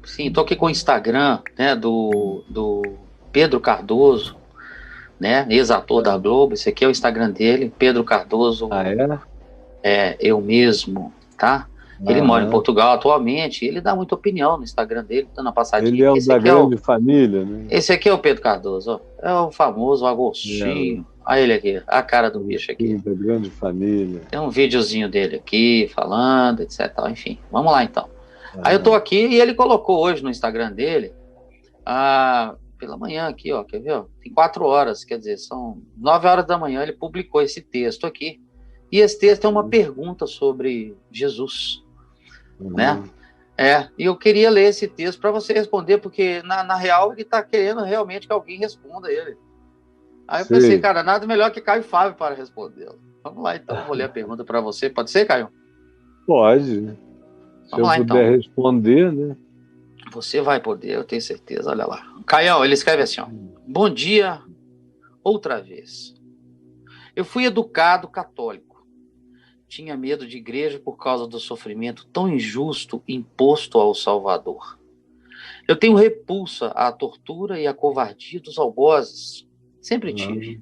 Sim, tô aqui com o Instagram, né, do Pedro Cardoso, né, ex-ator da Globo. Esse aqui é o Instagram dele, Pedro Ah, Cardoso, é? eu mesmo, tá? Ele mora em Aham. Portugal atualmente, e ele dá muita opinião no Instagram dele, dando uma passadinha Ele é aqui. o da grande família, né? Esse aqui é o Pedro Cardoso, ó. É o famoso É o Agostinho. Olha ele aqui, a cara do bicho aqui. filho da grande família. Tem um videozinho dele aqui, falando, etc. Enfim, vamos lá então. Aí eu tô Aham. aqui e ele colocou hoje no Instagram dele, pela manhã aqui, ó, quer ver? Ó? Tem 4 horas, quer dizer, são 9 horas da manhã, ele publicou esse texto aqui. E esse texto é uma pergunta sobre Jesus, né? Aham. E eu queria ler esse texto para você responder, porque na real ele está querendo realmente que alguém responda ele. Aí eu pensei, Sei. cara, nada melhor que Caio Fábio para respondê-lo. Vamos lá então, eu vou ler a pergunta para você. Pode ser, Caio? Pode, né? Se Vamos eu lá então. puder responder, né? Você vai poder, eu tenho certeza. Olha lá. Caião, ele escreve assim, ó. Bom dia, outra vez. Eu fui educado católico. Tinha medo de igreja por causa do sofrimento tão injusto imposto ao Salvador. Eu tenho repulsa à tortura e à covardia dos algozes. Sempre tive. Aham.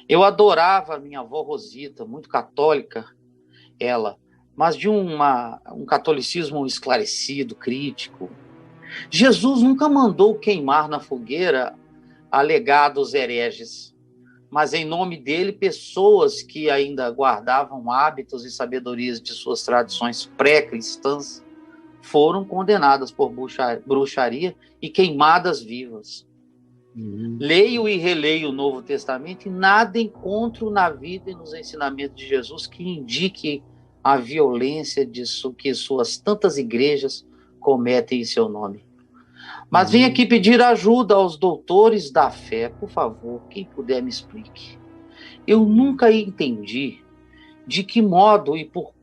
Eu adorava a minha avó Rosita, muito católica, ela, mas de um catolicismo esclarecido, crítico. Jesus nunca mandou queimar na fogueira alegados hereges, mas em nome dele, pessoas que ainda guardavam hábitos e sabedorias de suas tradições pré-cristãs foram condenadas por bruxaria e queimadas vivas. Uhum. Leio e releio o Novo Testamento e nada encontro na vida e nos ensinamentos de Jesus que indique a violência que suas tantas igrejas cometem em seu nome. Mas vim aqui pedir ajuda aos doutores da fé, por favor, quem puder me explique. Eu nunca entendi de que modo e por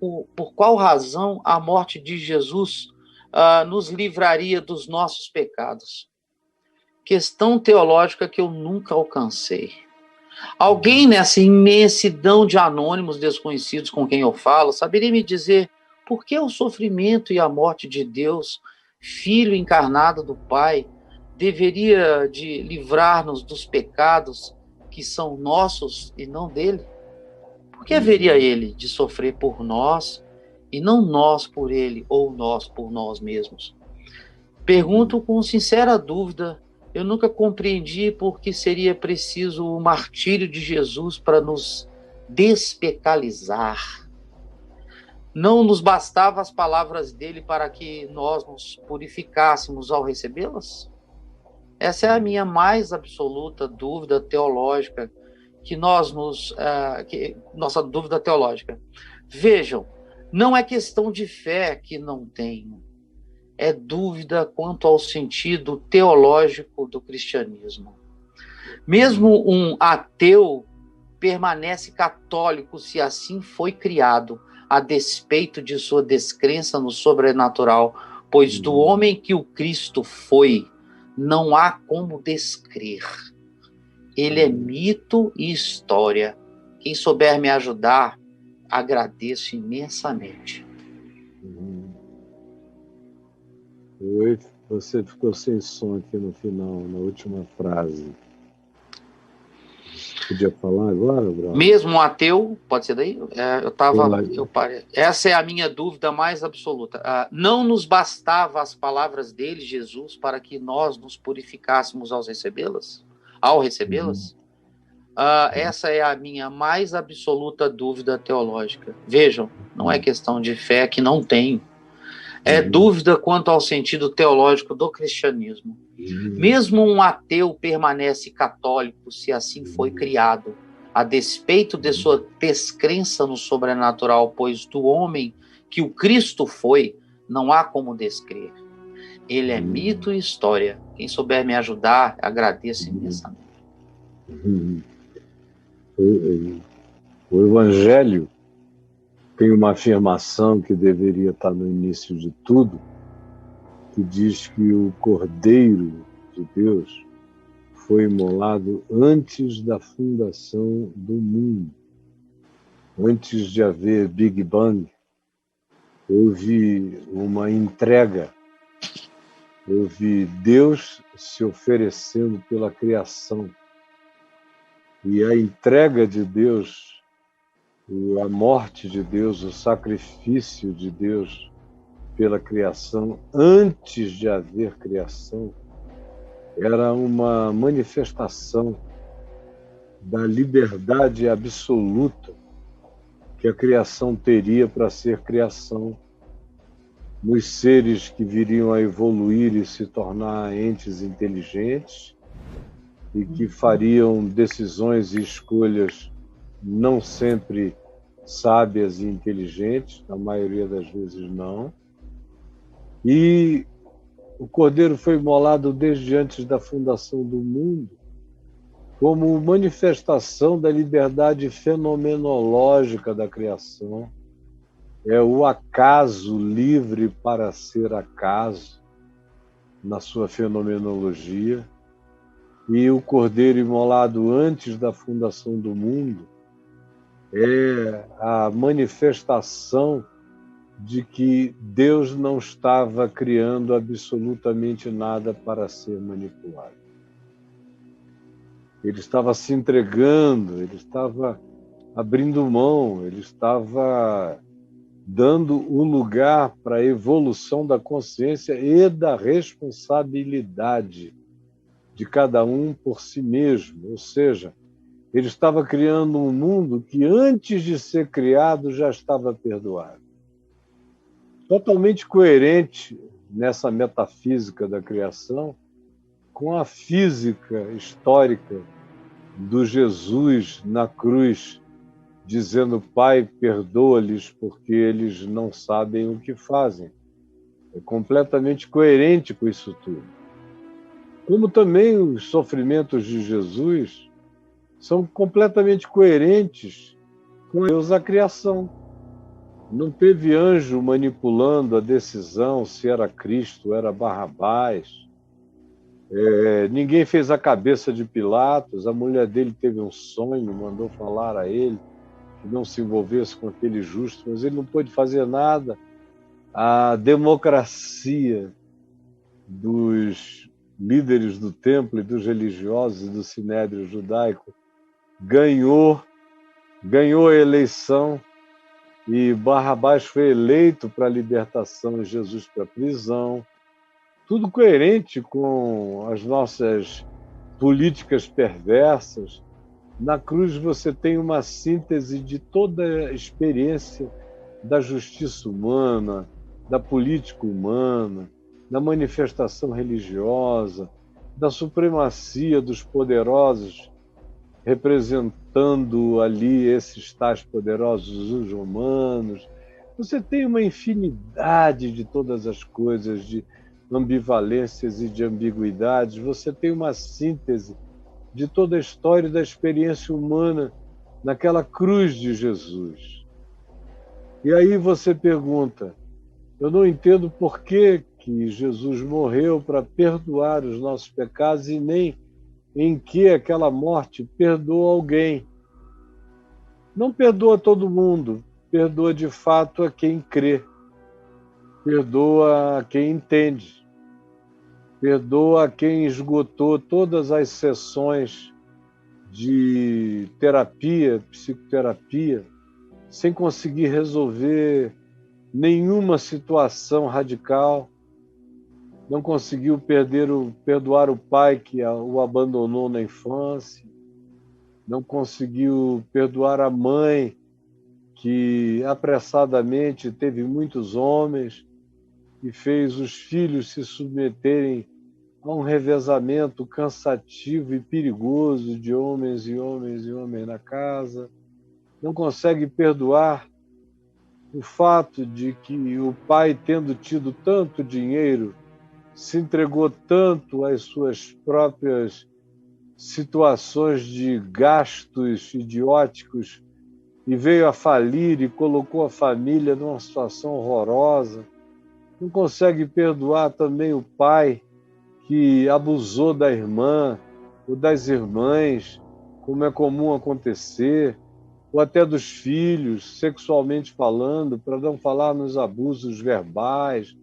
qual razão a morte de Jesus nos livraria dos nossos pecados. Questão teológica que eu nunca alcancei. Alguém nessa imensidão de anônimos desconhecidos com quem eu falo saberia me dizer por que o sofrimento e a morte de Deus, Filho encarnado do Pai, deveria de livrar-nos dos pecados que são nossos e não dele? Por que haveria ele de sofrer por nós e não nós por ele ou nós por nós mesmos? Pergunto com sincera dúvida. Eu nunca compreendi por que seria preciso o martírio de Jesus para nos despecalizar. Não nos bastavam as palavras dele para que nós nos purificássemos ao recebê-las? Essa é a minha mais absoluta dúvida teológica, nossa dúvida teológica. Vejam, não é questão de fé que não tenho, é dúvida quanto ao sentido teológico do cristianismo. Mesmo um ateu permanece católico se assim foi criado, a despeito de sua descrença no sobrenatural, pois do homem que o Cristo foi, não há como descrer. Ele é mito e história. Quem souber me ajudar, agradeço imensamente. Oi, você ficou sem som aqui no final, na última frase. Podia falar agora, Brau? Mesmo um ateu, pode ser daí? Eu parei. Essa é a minha dúvida mais absoluta. Não nos bastava as palavras dele, Jesus, para que nós nos purificássemos ao recebê-las? Essa é a minha mais absoluta dúvida teológica. Vejam, não é questão de fé que não tenho. É dúvida quanto ao sentido teológico do cristianismo. Mesmo um ateu permanece católico se assim foi criado, a despeito de sua descrença no sobrenatural, pois do homem que o Cristo foi, não há como descrer. Ele é mito e história. Quem souber me ajudar, agradeço imensamente. O Evangelho tem uma afirmação que deveria estar no início de tudo, que diz que o Cordeiro de Deus foi imolado antes da fundação do mundo. Antes de haver Big Bang, houve uma entrega Eu vi Deus se oferecendo pela criação. E a entrega de Deus, a morte de Deus, o sacrifício de Deus pela criação, antes de haver criação, era uma manifestação da liberdade absoluta que a criação teria para ser criação, nos seres que viriam a evoluir e se tornar entes inteligentes e que fariam decisões e escolhas não sempre sábias e inteligentes, na maioria das vezes não. E o Cordeiro foi imolado desde antes da fundação do mundo, como manifestação da liberdade fenomenológica da criação. É o acaso livre para ser acaso, na sua fenomenologia. E o Cordeiro imolado antes da fundação do mundo é a manifestação de que Deus não estava criando absolutamente nada para ser manipulado. Ele estava se entregando, ele estava abrindo mão, ele estava dando um lugar para a evolução da consciência e da responsabilidade de cada um por si mesmo. Ou seja, ele estava criando um mundo que antes de ser criado já estava perdoado. Totalmente coerente nessa metafísica da criação com a física histórica do Jesus na cruz, dizendo: Pai, perdoa-lhes porque eles não sabem o que fazem. É completamente coerente com isso tudo. Como também os sofrimentos de Jesus são completamente coerentes com Deus a criação. Não teve anjo manipulando a decisão se era Cristo ou era Barrabás. Ninguém fez a cabeça de Pilatos. A mulher dele teve um sonho, mandou falar a ele que não se envolvesse com aquele justo, mas ele não pôde fazer nada. A democracia dos líderes do templo e dos religiosos do sinédrio judaico ganhou a eleição, e Barrabás foi eleito para a libertação e Jesus para a prisão. Tudo coerente com as nossas políticas perversas. Na cruz você tem uma síntese de toda a experiência da justiça humana, da política humana, da manifestação religiosa, da supremacia dos poderosos, representando ali esses tais poderosos, os romanos. Você tem uma infinidade de todas as coisas, de ambivalências e de ambiguidades. Você tem uma síntese de toda a história da experiência humana naquela cruz de Jesus. E aí você pergunta: eu não entendo por que Jesus morreu para perdoar os nossos pecados e nem em que aquela morte perdoa alguém. Não perdoa todo mundo, perdoa de fato a quem crê, perdoa a quem entende, perdoa a quem esgotou todas as sessões de terapia, psicoterapia, sem conseguir resolver nenhuma situação radical. Não conseguiu perdoar o pai que o abandonou na infância, não conseguiu perdoar a mãe que apressadamente teve muitos homens e fez os filhos se submeterem a um revezamento cansativo e perigoso de homens e homens e homens na casa. Não consegue perdoar o fato de que o pai, tendo tido tanto dinheiro, se entregou tanto às suas próprias situações de gastos idióticos e veio a falir e colocou a família numa situação horrorosa. Não consegue perdoar também o pai que abusou da irmã ou das irmãs, como é comum acontecer, ou até dos filhos, sexualmente falando, para não falar nos abusos verbais,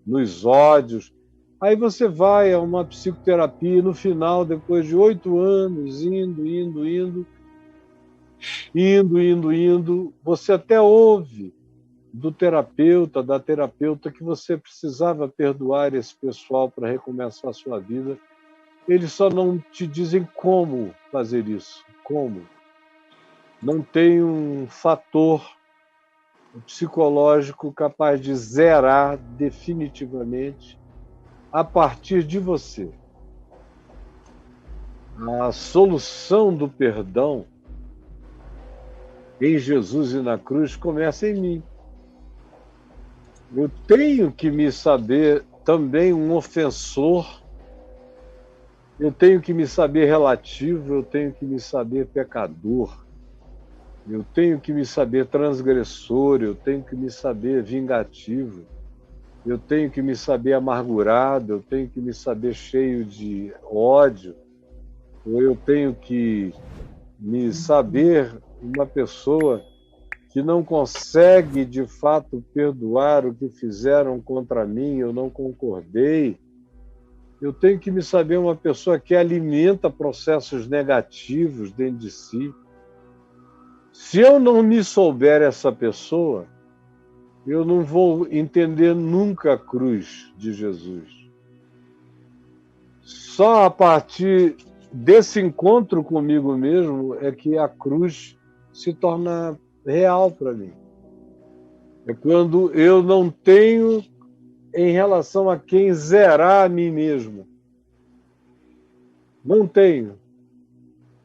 nos ódios. Aí você vai a uma psicoterapia e no final, depois de 8 anos, indo, você até ouve do terapeuta, da terapeuta, que você precisava perdoar esse pessoal para recomeçar a sua vida. Eles só não te dizem como fazer isso. Como? Não tem um fator psicológico capaz de zerar definitivamente a partir de você. A solução do perdão em Jesus e na cruz começa em mim. Eu tenho que me saber também um ofensor, eu tenho que me saber relativo, eu tenho que me saber pecador, eu tenho que me saber transgressor, eu tenho que me saber vingativo, eu tenho que me saber amargurado, eu tenho que me saber cheio de ódio, ou eu tenho que me saber uma pessoa que não consegue de fato perdoar o que fizeram contra mim, eu não concordei. Eu tenho que me saber uma pessoa que alimenta processos negativos dentro de si. Se eu não me souber essa pessoa, eu não vou entender nunca a cruz de Jesus. Só a partir desse encontro comigo mesmo é que a cruz se torna real para mim. É quando eu não tenho em relação a quem zerar a mim mesmo. Não tenho.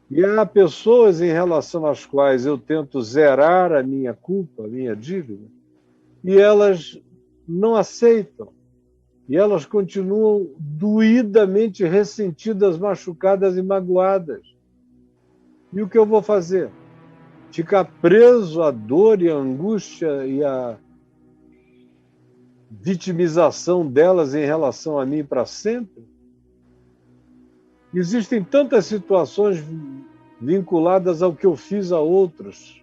E há pessoas em relação às quais eu tento zerar a minha culpa, a minha dívida, e elas não aceitam. E elas continuam doidamente ressentidas, machucadas e magoadas. E o que eu vou fazer? Ficar preso à dor e à angústia e à vitimização delas em relação a mim para sempre? Existem tantas situações vinculadas ao que eu fiz a outros,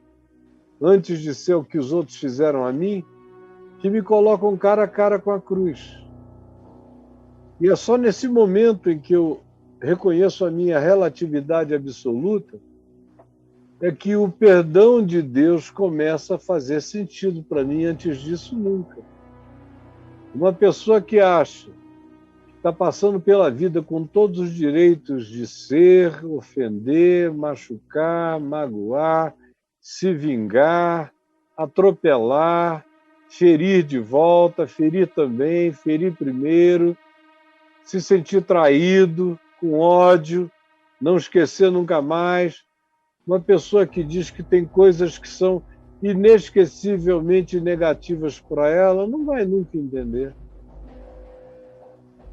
antes de ser o que os outros fizeram a mim, que me colocam cara a cara com a cruz. E é só nesse momento em que eu reconheço a minha relatividade absoluta é que o perdão de Deus começa a fazer sentido para mim. Antes disso, nunca. Uma pessoa que acha que está passando pela vida com todos os direitos de ser, ofender, machucar, magoar, se vingar, atropelar, ferir de volta, ferir também, ferir primeiro, se sentir traído, com ódio, não esquecer nunca mais. Uma pessoa que diz que tem coisas que são inesquecivelmente negativas para ela, não vai nunca entender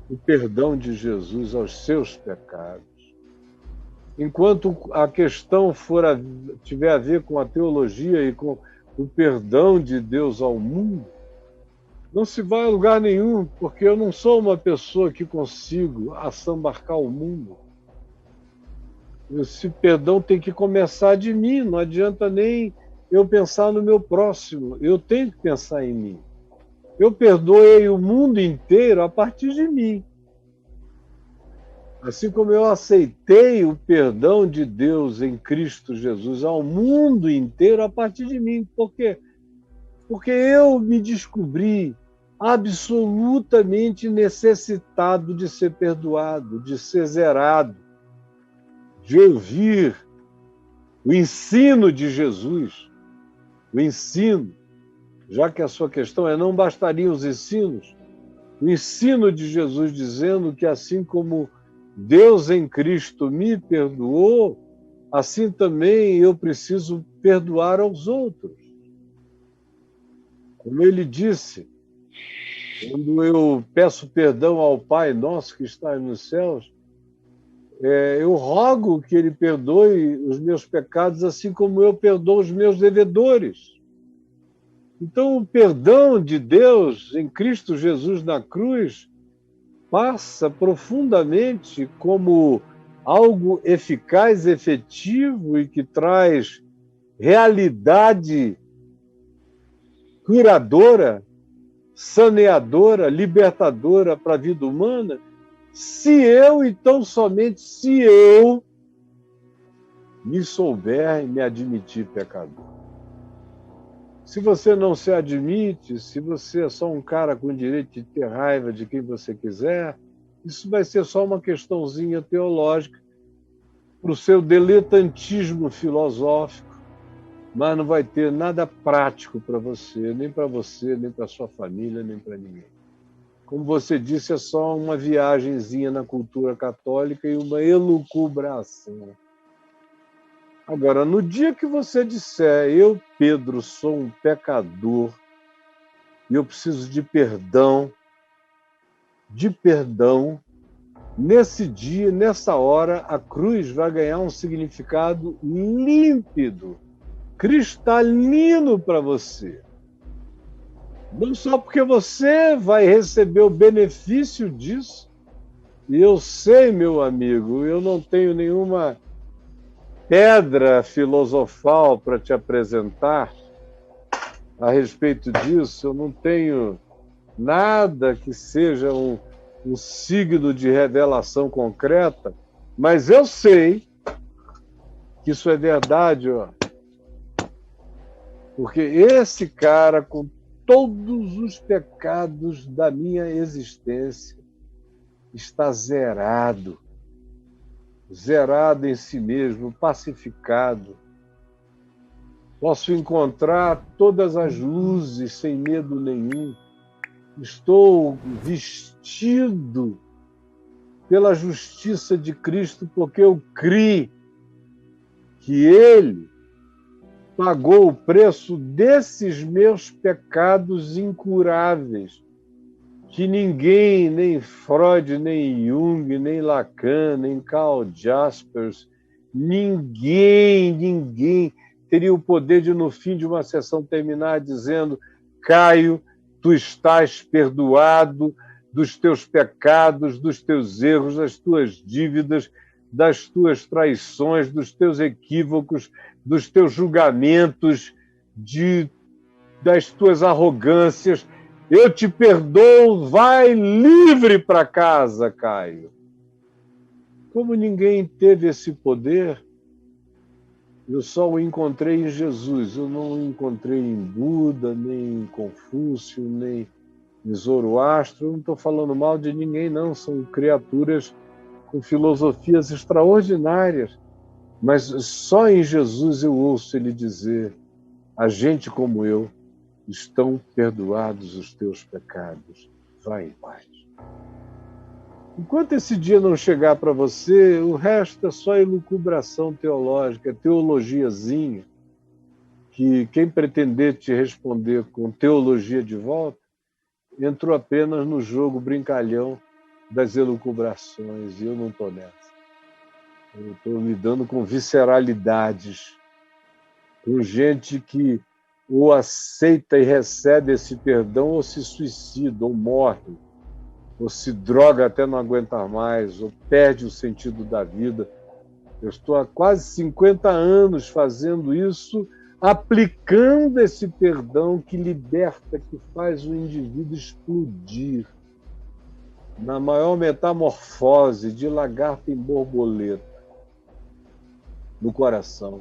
o perdão de Jesus aos seus pecados. Enquanto a questão tiver a ver com a teologia e com o perdão de Deus ao mundo, não se vai a lugar nenhum, porque eu não sou uma pessoa que consigo assambarcar o mundo. Esse perdão tem que começar de mim, não adianta nem eu pensar no meu próximo, eu tenho que pensar em mim. Eu perdoei o mundo inteiro a partir de mim. Assim como eu aceitei o perdão de Deus em Cristo Jesus ao mundo inteiro a partir de mim. Por quê? Porque eu me descobri absolutamente necessitado de ser perdoado, de ser zerado, de ouvir o ensino de Jesus. O ensino, já que a sua questão é não bastariam os ensinos, o ensino de Jesus dizendo que assim como Deus em Cristo me perdoou, assim também eu preciso perdoar aos outros. Como ele disse, quando eu peço perdão ao Pai nosso que está nos céus, eu rogo que ele perdoe os meus pecados assim como eu perdoo os meus devedores. Então, o perdão de Deus em Cristo Jesus na cruz passa profundamente como algo eficaz, efetivo e que traz realidade curadora saneadora, libertadora para a vida humana, se eu, então somente se eu, me souber e me admitir pecador. Se você não se admite, se você é só um cara com direito de ter raiva de quem você quiser, isso vai ser só uma questãozinha teológica para o seu diletantismo filosófico, mas não vai ter nada prático para você, nem para sua família, nem para ninguém. Como você disse, é só uma viagenzinha na cultura católica e uma elucubração. Agora, no dia que você disser, eu, Pedro, sou um pecador e eu preciso de perdão, nesse dia, nessa hora, a cruz vai ganhar um significado límpido, cristalino para você. Não só porque você vai receber o benefício disso, e eu sei, meu amigo, eu não tenho nenhuma pedra filosofal para te apresentar a respeito disso, eu não tenho nada que seja um signo de revelação concreta, mas eu sei que isso é verdade, ó. Porque esse cara, com todos os pecados da minha existência, está zerado em si mesmo, pacificado. Posso encontrar todas as luzes sem medo nenhum. Estou vestido pela justiça de Cristo, porque eu criei que Ele pagou o preço desses meus pecados incuráveis, que ninguém, nem Freud, nem Jung, nem Lacan, nem Karl Jaspers, ninguém teria o poder de, no fim de uma sessão, terminar dizendo: Caio, tu estás perdoado dos teus pecados, dos teus erros, das tuas dívidas, das tuas traições, dos teus equívocos, dos teus julgamentos, das tuas arrogâncias. Eu te perdoo, vai livre para casa, Caio. Como ninguém teve esse poder, eu só o encontrei em Jesus. Eu não o encontrei em Buda, nem em Confúcio, nem em Zoroastro. Eu não estou falando mal de ninguém, não. São criaturas com filosofias extraordinárias. Mas só em Jesus eu ouço ele dizer: a gente como eu, estão perdoados os teus pecados. Vai em paz. Enquanto esse dia não chegar para você, o resto é só elucubração teológica, teologiazinha, que quem pretender te responder com teologia de volta, entrou apenas no jogo brincalhão das elucubrações, e eu não estou nessa. Eu estou lidando com visceralidades, com gente que ou aceita e recebe esse perdão, ou se suicida, ou morre, ou se droga até não aguentar mais, ou perde o sentido da vida. Eu estou há quase 50 anos fazendo isso, aplicando esse perdão que liberta, que faz o indivíduo explodir na maior metamorfose de lagarto em borboleta no coração.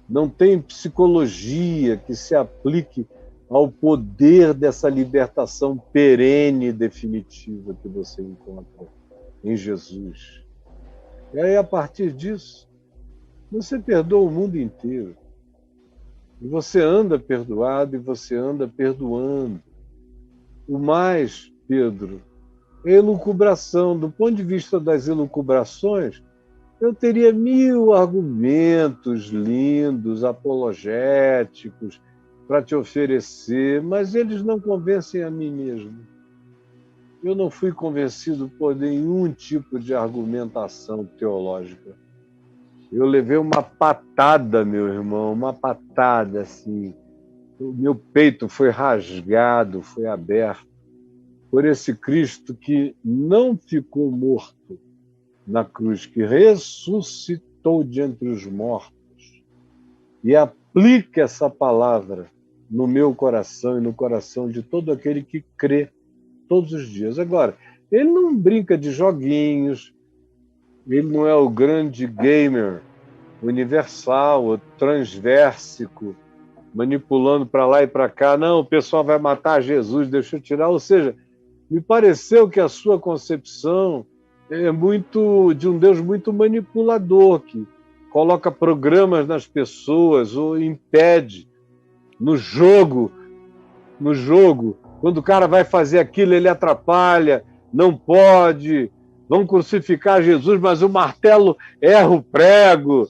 Não tem psicologia que se aplique ao poder dessa libertação perene e definitiva que você encontra em Jesus. E aí, a partir disso, você perdoa o mundo inteiro. E você anda perdoado e você anda perdoando. O mais, Pedro, é elucubração. Do ponto de vista das elucubrações, eu teria 1000 argumentos lindos, apologéticos, para te oferecer, mas eles não convencem a mim mesmo. Eu não fui convencido por nenhum tipo de argumentação teológica. Eu levei uma patada, meu irmão, uma patada, assim. O meu peito foi rasgado, foi aberto por esse Cristo que não ficou morto na cruz, que ressuscitou de entre os mortos. E aplica essa palavra no meu coração e no coração de todo aquele que crê todos os dias. Agora, ele não brinca de joguinhos, ele não é o grande gamer universal, o transversico, manipulando para lá e para cá. Não, o pessoal vai matar Jesus, deixa eu tirar. Ou seja, me pareceu que a sua concepção é muito de um Deus muito manipulador, que coloca programas nas pessoas ou impede no jogo. Quando o cara vai fazer aquilo, ele atrapalha, não pode. Vão crucificar Jesus, mas o martelo erra o prego.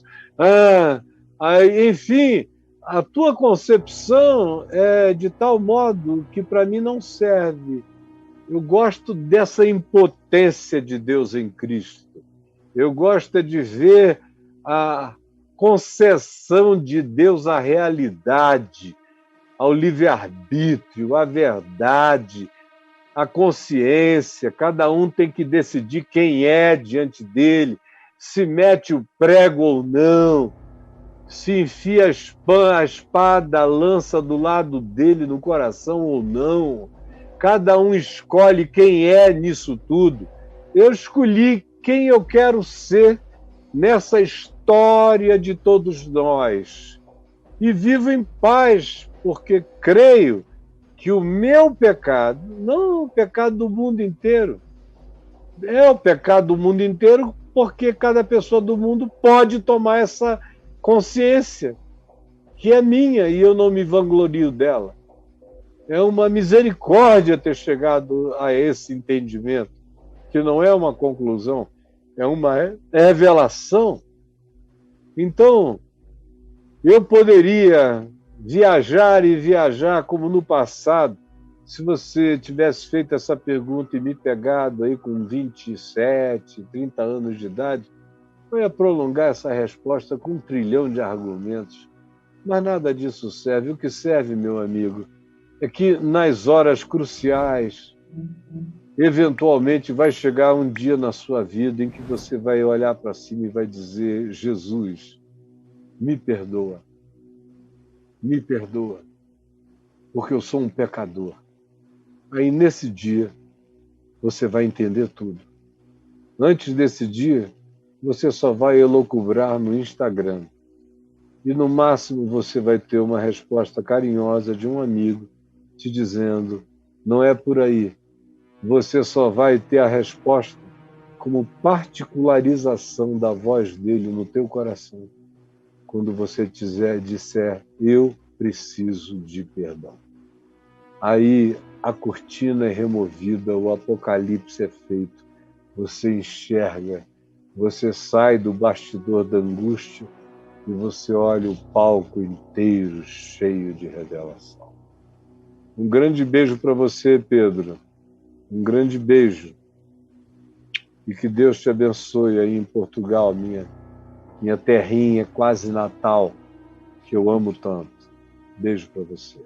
Enfim, a tua concepção é de tal modo que para mim não serve. Eu gosto dessa impotência de Deus em Cristo. Eu gosto de ver a concessão de Deus à realidade, ao livre-arbítrio, à verdade, à consciência. Cada um tem que decidir quem é diante dele, se mete o prego ou não, se enfia a espada, a lança do lado dele no coração ou não. Cada um escolhe quem é nisso tudo. Eu escolhi quem eu quero ser nessa história de todos nós. E vivo em paz, porque creio que o meu pecado, não o pecado do mundo inteiro, é o pecado do mundo inteiro, porque cada pessoa do mundo pode tomar essa consciência, que é minha, e eu não me vanglorio dela. É uma misericórdia ter chegado a esse entendimento, que não é uma conclusão, é uma revelação. Então, eu poderia viajar e viajar como no passado, se você tivesse feito essa pergunta e me pegado aí com 27, 30 anos de idade, eu ia prolongar essa resposta com 1 trilhão de argumentos. Mas nada disso serve. O que serve, meu amigo, é que nas horas cruciais, eventualmente vai chegar um dia na sua vida em que você vai olhar para cima e vai dizer: Jesus, me perdoa, porque eu sou um pecador. Aí nesse dia você vai entender tudo. Antes desse dia, você só vai elocubrar no Instagram. E no máximo você vai ter uma resposta carinhosa de um amigo te dizendo: não é por aí. Você só vai ter a resposta como particularização da voz dele no teu coração, quando você disser: eu preciso de perdão. Aí a cortina é removida, o apocalipse é feito, você enxerga, você sai do bastidor da angústia e você olha o palco inteiro cheio de revelação. Um grande beijo para você, Pedro. Um grande beijo. E que Deus te abençoe aí em Portugal, minha terrinha quase natal, que eu amo tanto. Beijo para você.